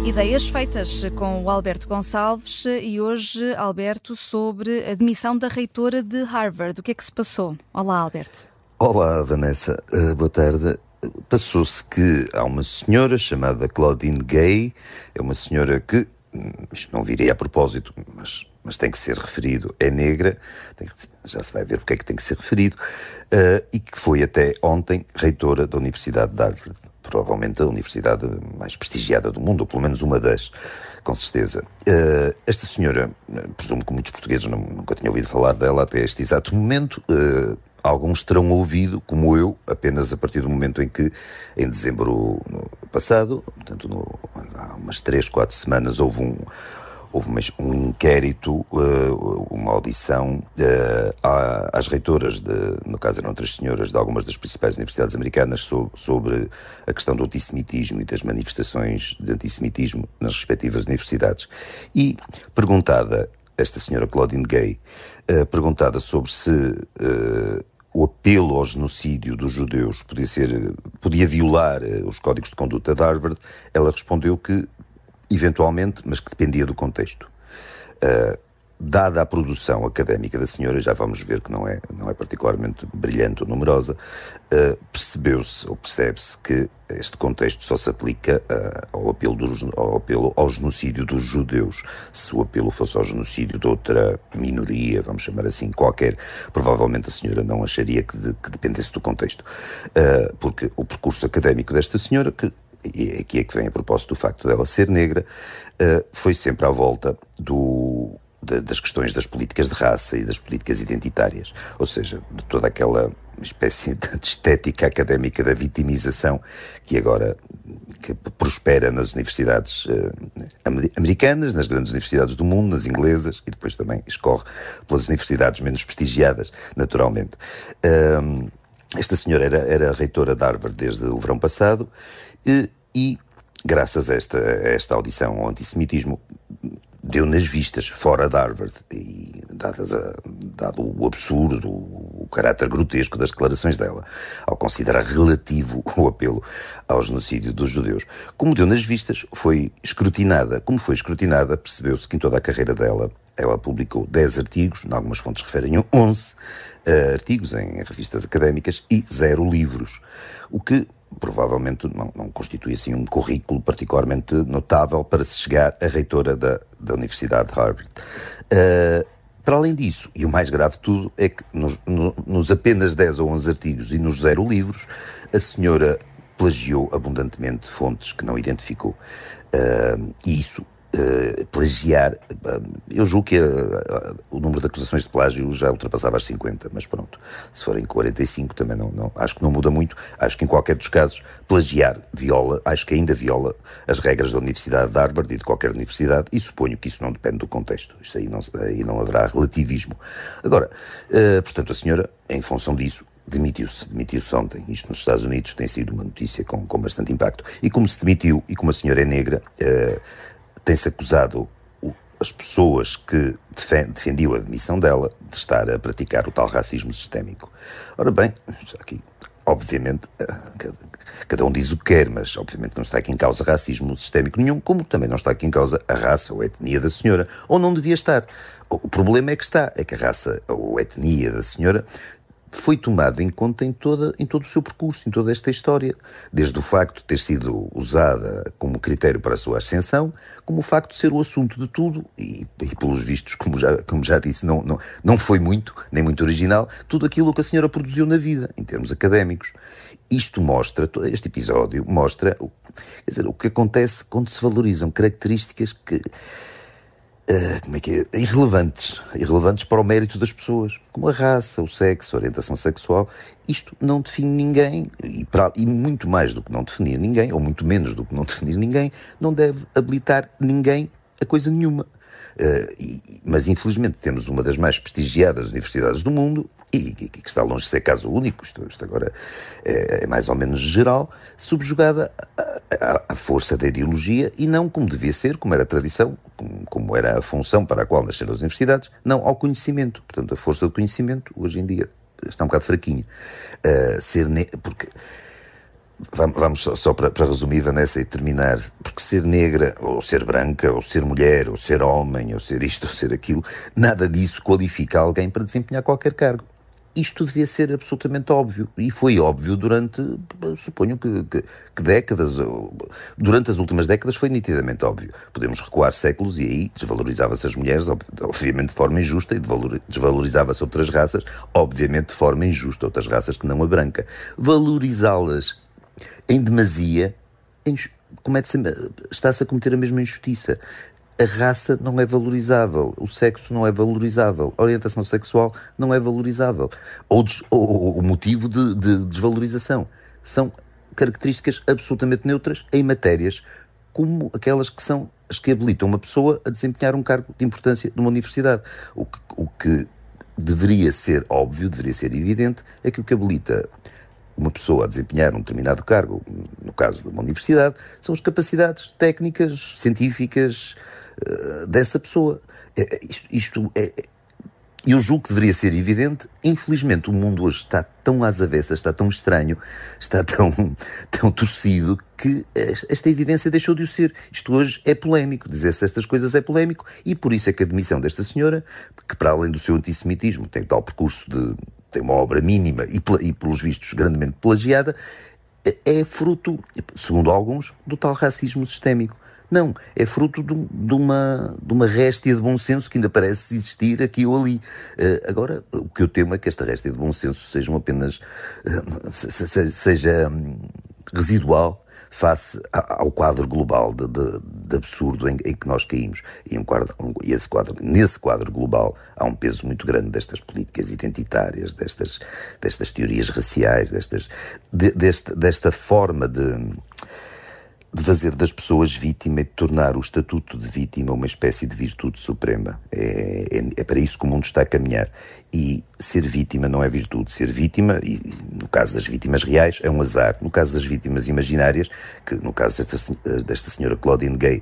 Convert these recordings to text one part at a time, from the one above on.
Ideias feitas com o Alberto Gonçalves e hoje, Alberto, sobre a admissão da reitora de Harvard. O que é que se passou? Olá, Alberto. Olá, Vanessa. Boa tarde. Passou-se que há uma senhora chamada Claudine Gay, é uma senhora que, isto não viria a propósito, mas tem que ser referido, é negra, já se vai ver porque é que tem que ser referido, e que foi até ontem reitora da Universidade de Harvard. Provavelmente a universidade mais prestigiada do mundo, ou pelo menos uma das, com certeza. Esta senhora, presumo que muitos portugueses nunca tinham ouvido falar dela até este exato momento. Alguns terão ouvido, como eu, apenas a partir do momento em que, em dezembro passado, portanto há umas 3-4 semanas, houve um inquérito, uma audição às reitoras, no caso eram 3 senhoras de algumas das principais universidades americanas, sobre a questão do antissemitismo e das manifestações de antissemitismo nas respectivas universidades. E perguntada, esta senhora Claudine Gay, perguntada sobre se o apelo ao genocídio dos judeus podia violar os códigos de conduta de Harvard, ela respondeu que eventualmente, mas que dependia do contexto. Dada a produção académica da senhora, já vamos ver que não é particularmente brilhante ou numerosa, percebeu-se ou percebe-se que este contexto só se aplica ao apelo ao genocídio dos judeus. Se o apelo fosse ao genocídio de outra minoria, vamos chamar assim, qualquer, provavelmente a senhora não acharia que dependesse do contexto. Porque o percurso académico desta senhora, e aqui é que vem a propósito do facto dela ser negra, foi sempre à volta das questões das políticas de raça e das políticas identitárias, ou seja, de toda aquela espécie de estética académica da vitimização que agora prospera nas universidades americanas, nas grandes universidades do mundo, nas inglesas, e depois também escorre pelas universidades menos prestigiadas, naturalmente. Esta senhora era reitora de Harvard desde o verão passado, e graças a esta audição ao antissemitismo, deu nas vistas fora de Harvard, e dado o absurdo, o caráter grotesco das declarações dela, ao considerar relativo o apelo ao genocídio dos judeus. Como deu nas vistas, foi escrutinada. Como foi escrutinada, percebeu-se que em toda a carreira dela, ela publicou 10 artigos, em algumas fontes referem 11 artigos em revistas académicas e 0 livros, o que provavelmente não constitui assim um currículo particularmente notável para se chegar a reitora da Universidade de Harvard. Para além disso, e o mais grave de tudo, é que nos apenas 10 ou 11 artigos e nos 0 livros, a senhora plagiou abundantemente fontes que não identificou. E isso, plagiar, eu julgo que o número de acusações de plágio já ultrapassava as 50, mas pronto, se forem 45 também não, acho que não muda muito. Acho que em qualquer dos casos plagiar acho que ainda viola as regras da Universidade de Harvard e de qualquer universidade, e suponho que isso não depende do contexto. Isso aí não haverá relativismo. Agora, portanto, a senhora, em função disso, demitiu-se ontem. Isto nos Estados Unidos tem sido uma notícia com bastante impacto. E como se demitiu, e como a senhora é negra, tem-se acusado as pessoas que defendiam a admissão dela de estar a praticar o tal racismo sistémico. Ora bem, aqui, obviamente, cada um diz o que quer, mas obviamente não está aqui em causa racismo sistémico nenhum, como também não está aqui em causa a raça ou a etnia da senhora, ou não devia estar. O problema é que a raça ou a etnia da senhora foi tomada em conta em todo o seu percurso, em toda esta história, desde o facto de ter sido usada como critério para a sua ascensão, como o facto de ser o assunto de tudo, e pelos vistos, como já disse, não foi muito, nem muito original, tudo aquilo que a senhora produziu na vida, em termos académicos. Este episódio mostra, quer dizer, o que acontece quando se valorizam características que irrelevantes para o mérito das pessoas, como a raça, o sexo, a orientação sexual. Isto não define ninguém, e muito mais do que não definir ninguém, ou muito menos do que não definir ninguém, não deve habilitar ninguém a coisa nenhuma. Mas infelizmente temos uma das mais prestigiadas universidades do mundo, e que está longe de ser caso único, isto agora é mais ou menos geral, subjugada à força da ideologia e não como devia ser, como era a tradição, como era a função para a qual nasceram as universidades, não ao conhecimento. Portanto, a força do conhecimento, hoje em dia, está um bocado fraquinha. Porque... Vamos só para resumir, Vanessa, e terminar, porque ser negra, ou ser branca, ou ser mulher, ou ser homem, ou ser isto, ou ser aquilo, nada disso qualifica alguém para desempenhar qualquer cargo. Isto devia ser absolutamente óbvio, e foi óbvio durante, suponho que décadas, durante as últimas décadas foi nitidamente óbvio. Podemos recuar séculos e aí desvalorizava-se as mulheres, obviamente de forma injusta, e desvalorizava-se outras raças, obviamente de forma injusta, outras raças que não a branca. Valorizá-las em demasia, está-se a cometer a mesma injustiça. A raça não é valorizável, o sexo não é valorizável, a orientação sexual não é valorizável. Ou o motivo de desvalorização. São características absolutamente neutras em matérias como aquelas que são as que habilitam uma pessoa a desempenhar um cargo de importância numa universidade. O que deveria ser óbvio, deveria ser evidente, é que o que habilita uma pessoa a desempenhar um determinado cargo, no caso de uma universidade, são as capacidades técnicas, científicas dessa pessoa. Eu julgo que deveria ser evidente. Infelizmente o mundo hoje está tão às avessas, está tão estranho, está tão torcido, que esta evidência deixou de o ser. Isto hoje é polémico, dizer-se estas coisas é polémico, e por isso é que a demissão desta senhora, que para além do seu antissemitismo tem tal percurso tem uma obra mínima e pelos vistos grandemente plagiada, é fruto, segundo alguns, do tal racismo sistémico. Não, é fruto de uma réstia de bom senso que ainda parece existir aqui ou ali. Agora, o que eu temo é que esta réstia de bom senso seja residual face ao quadro global de absurdo em que nós caímos. Nesse quadro global há um peso muito grande destas políticas identitárias, destas teorias raciais, desta forma de fazer das pessoas vítima e de tornar o estatuto de vítima uma espécie de virtude suprema. É para isso que o mundo está a caminhar. E ser vítima não é virtude. Ser vítima, e no caso das vítimas reais, é um azar. No caso das vítimas imaginárias, que no caso desta senhora Claudine Gay,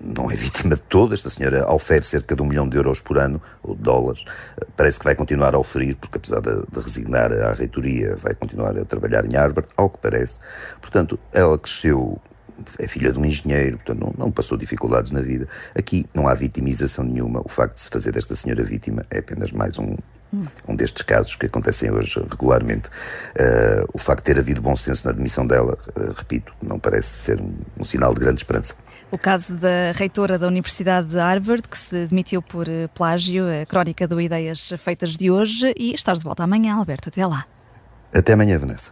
não é vítima de todo. Esta senhora oferece cerca de €1 milhão por ano, ou de dólares. Parece que vai continuar a oferir, porque apesar de resignar à reitoria, vai continuar a trabalhar em Harvard, ao que parece. Portanto, ela cresceu, é filha de um engenheiro, portanto não passou dificuldades na vida. Aqui não há vitimização nenhuma. O facto de se fazer desta senhora vítima é apenas mais um destes casos que acontecem hoje regularmente. O facto de ter havido bom senso na demissão dela, repito, não parece ser um sinal de grande esperança. O caso da reitora da Universidade de Harvard, que se demitiu por plágio, a crónica do Ideias Feitas de hoje, e estás de volta amanhã, Alberto. Até lá. Até amanhã, Vanessa.